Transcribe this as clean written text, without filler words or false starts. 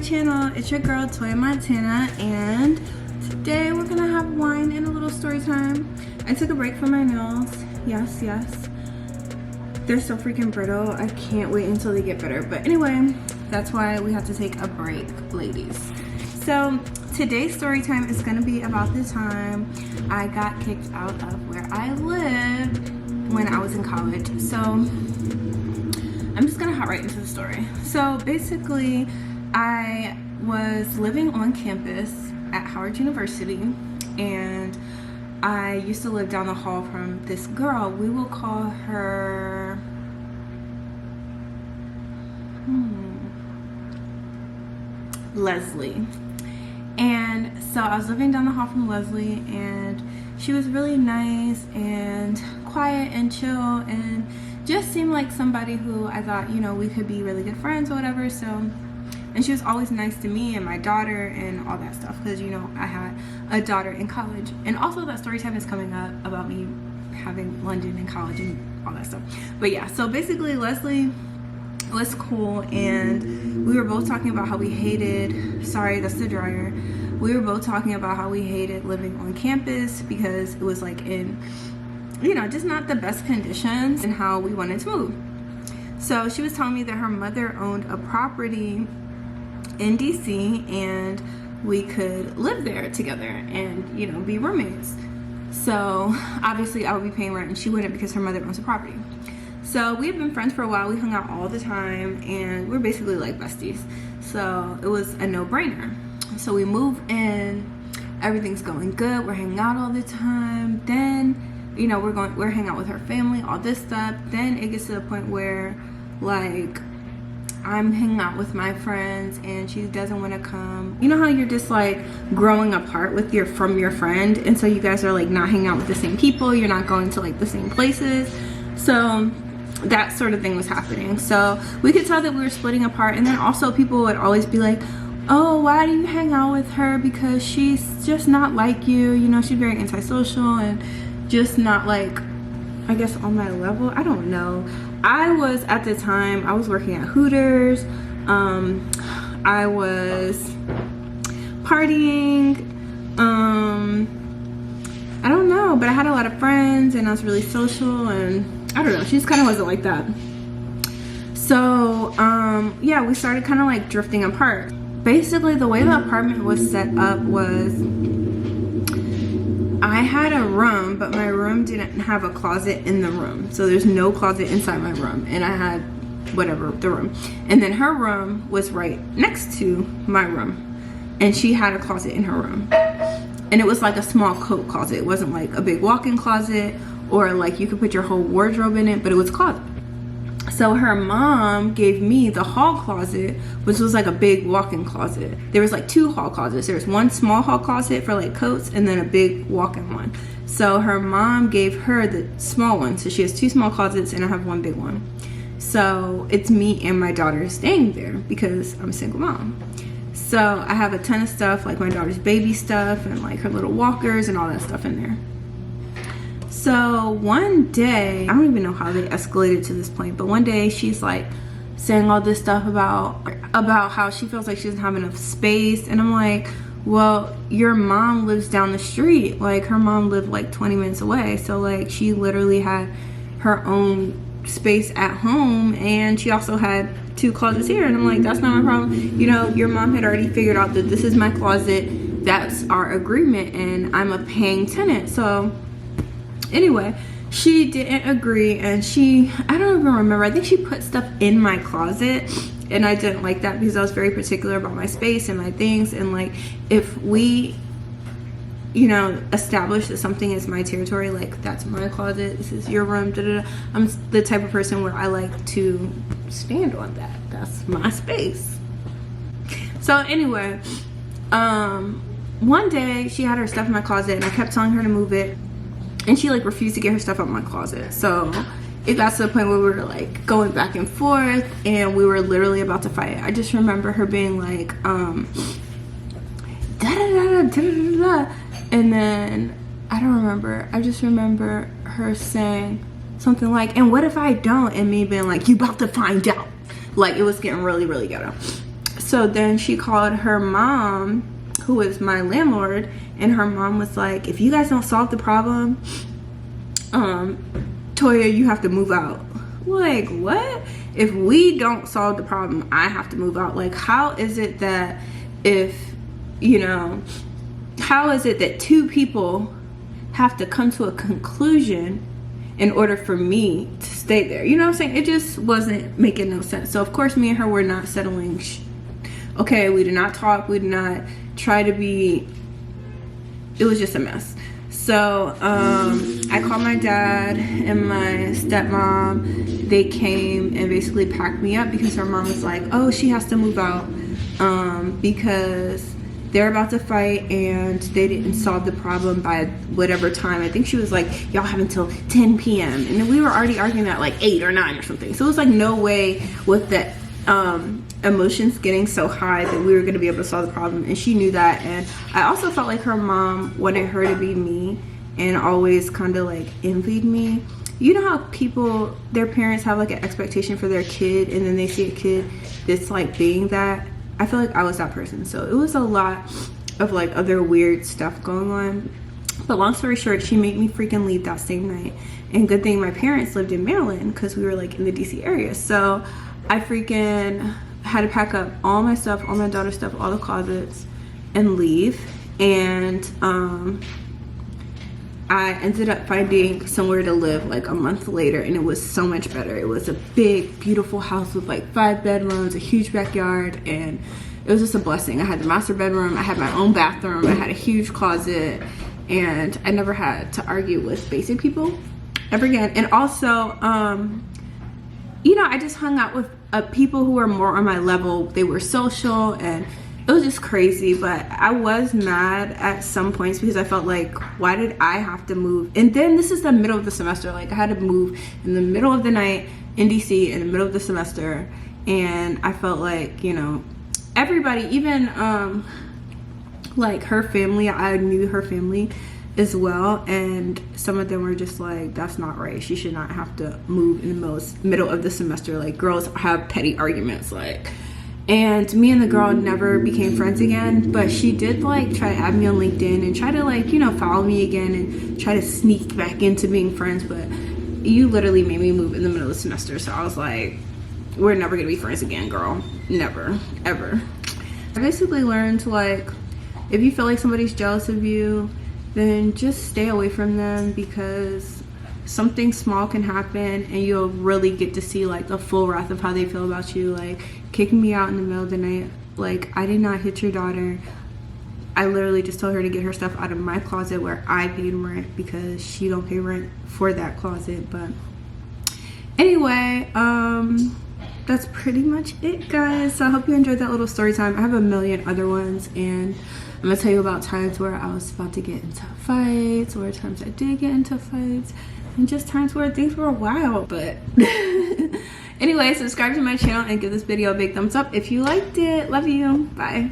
channel. It's your girl Toya Montana, and today we're gonna have wine and a little story time. I took a break from my nails. Yes, they're so freaking brittle. I can't wait until they get better. But anyway, that's why we have to take a break, ladies. So today's story time is gonna be about the time I got kicked out of where I lived when I was in college. So I'm just gonna hop right into the story. So basically, I was living on campus at Howard University, and I used to live down the hall from this girl. We will call her Leslie. And so I was living down the hall from Leslie, and she was really nice and quiet and chill, and just seemed like somebody who I thought, you know, we could be really good friends or whatever. So, and she was always nice to me and my daughter and all that stuff, because, you know, I had a daughter in college. And also that story time is coming up about me having London in college and all that stuff. But yeah, so basically Leslie was cool, and we were both talking about how we hated, sorry, that's the dryer. We were both talking about how we hated living on campus because it was like in, you know, just not the best conditions, and how we wanted to move. So she was telling me that her mother owned a property in DC, and we could live there together and, you know, be roommates. So obviously I would be paying rent and she wouldn't, because her mother owns a property. So we had been friends for a while. We hung out all the time, and we're basically like besties. So it was a no-brainer. So we move in, everything's going good, we're hanging out all the time. Then, you know, we're hanging out with her family, all this stuff. Then it gets to the point where, like, I'm hanging out with my friends and she doesn't want to come. You know how you're just like growing apart with from your friend, and so you guys are like not hanging out with the same people, you're not going to like the same places. So that sort of thing was happening. So we could tell that we were splitting apart. And then also people would always be like, oh, why do you hang out with her? Because she's just not like you. You know, she's very antisocial and just not like, I guess, on my level. I don't know. I was, at the time, I was working at Hooters. I was partying. I don't know, but I had a lot of friends and I was really social, and I don't know, she just kind of wasn't like that. So yeah, we started kind of like drifting apart. Basically, the way the apartment was set up was, I had a room, but my room didn't have a closet in the room. So there's no closet inside my room, and I had whatever, the room. And then her room was right next to my room, and she had a closet in her room. And it was like a small coat closet. It wasn't like a big walk-in closet, or like you could put your whole wardrobe in it, but it was a closet. So her mom gave me the hall closet, which was like a big walk-in closet. There was like two hall closets. There was one small hall closet for like coats, and then a big walk-in one. So her mom gave her the small one. So she has two small closets and I have one big one. So it's me and my daughter staying there because I'm a single mom. So I have a ton of stuff, like my daughter's baby stuff and like her little walkers and all that stuff in there. So one day, I don't even know how they escalated to this point, but one day she's like saying all this stuff about how she feels like she doesn't have enough space. And I'm like, well, your mom lives down the street. Like, her mom lived like 20 minutes away. So like, she literally had her own space at home, and she also had two closets here. And I'm like, that's not my problem. You know, your mom had already figured out that this is my closet. That's our agreement, and I'm a paying tenant. So anyway, she didn't agree, and I don't even remember, I think she put stuff in my closet, and I didn't like that because I was very particular about my space and my things. And like, if we, you know, establish that something is my territory, like that's my closet, this is your room, I'm the type of person where I like to stand on that. That's my space. So anyway, one day she had her stuff in my closet, and I kept telling her to move it, and she like refused to get her stuff out of my closet. So it got to the point where we were like going back and forth, and we were literally about to fight. I just remember her being like, da da da da da da, and then I don't remember. I just remember her saying something like, and what if I don't? And me being like, you about to find out. Like, it was getting really, really ghetto. So then she called her mom, who was my landlord, and her mom was like, if you guys don't solve the problem, Toya, you have to move out. Like, what? If we don't solve the problem, I have to move out. Like, how is it that how is it that two people have to come to a conclusion in order for me to stay there? You know what I'm saying? It just wasn't making no sense. So of course me and her were not settling. Okay, we did not talk, we did not try to be, it was just a mess. So I called my dad and my stepmom. They came and basically packed me up because her mom was like, oh, she has to move out because they're about to fight and they didn't solve the problem by whatever time. I think she was like, y'all have until 10 p.m. And then we were already arguing at like 8 or 9 or something. So it was like no way with the emotions getting so high that we were going to be able to solve the problem. And she knew that. And I also felt like her mom wanted her to be me and always kind of like envied me. You know how people, their parents have like an expectation for their kid and then they see a kid that's like being that. I feel like I was that person. So it was a lot of like other weird stuff going on. But long story short, she made me freaking leave that same night. And good thing my parents lived in Maryland because we were like in the DC area. So I freaking had to pack up all my stuff, all my daughter's stuff, all the closets and leave. And I ended up finding somewhere to live like a month later, and it was so much better. It was a big, beautiful house with like 5 bedrooms, a huge backyard, and it was just a blessing. I had the master bedroom, I had my own bathroom, I had a huge closet, and I never had to argue with basic people ever again. And also, you know, I just hung out with people who were more on my level. They were social, and it was just crazy. But I was mad at some points because I felt like, why did I have to move? And then this is the middle of the semester. Like, I had to move in the middle of the night in DC in the middle of the semester. And I felt like, you know, everybody, even like her family, I knew her family as well, and some of them were just like, that's not right, she should not have to move in the middle of the semester. Like, girls have petty arguments, like. And me and the girl never became friends again, but she did like try to add me on LinkedIn and try to like, you know, follow me again and try to sneak back into being friends. But you literally made me move in the middle of the semester, so I was like, we're never gonna be friends again, girl. Never, ever. I basically learned to, like, if you feel like somebody's jealous of you, then just stay away from them, because something small can happen and you'll really get to see like the full wrath of how they feel about you. Like, kicking me out in the middle of the night. Like, I did not hit your daughter. I literally just told her to get her stuff out of my closet where I paid rent, because she don't pay rent for that closet. But anyway, that's pretty much it, guys. So I hope you enjoyed that little story time. I have a million other ones, and I'm gonna tell you about times where I was about to get into fights, or times I did get into fights, and just times where things were wild. But anyway, subscribe to my channel and give this video a big thumbs up if you liked it. Love you. Bye.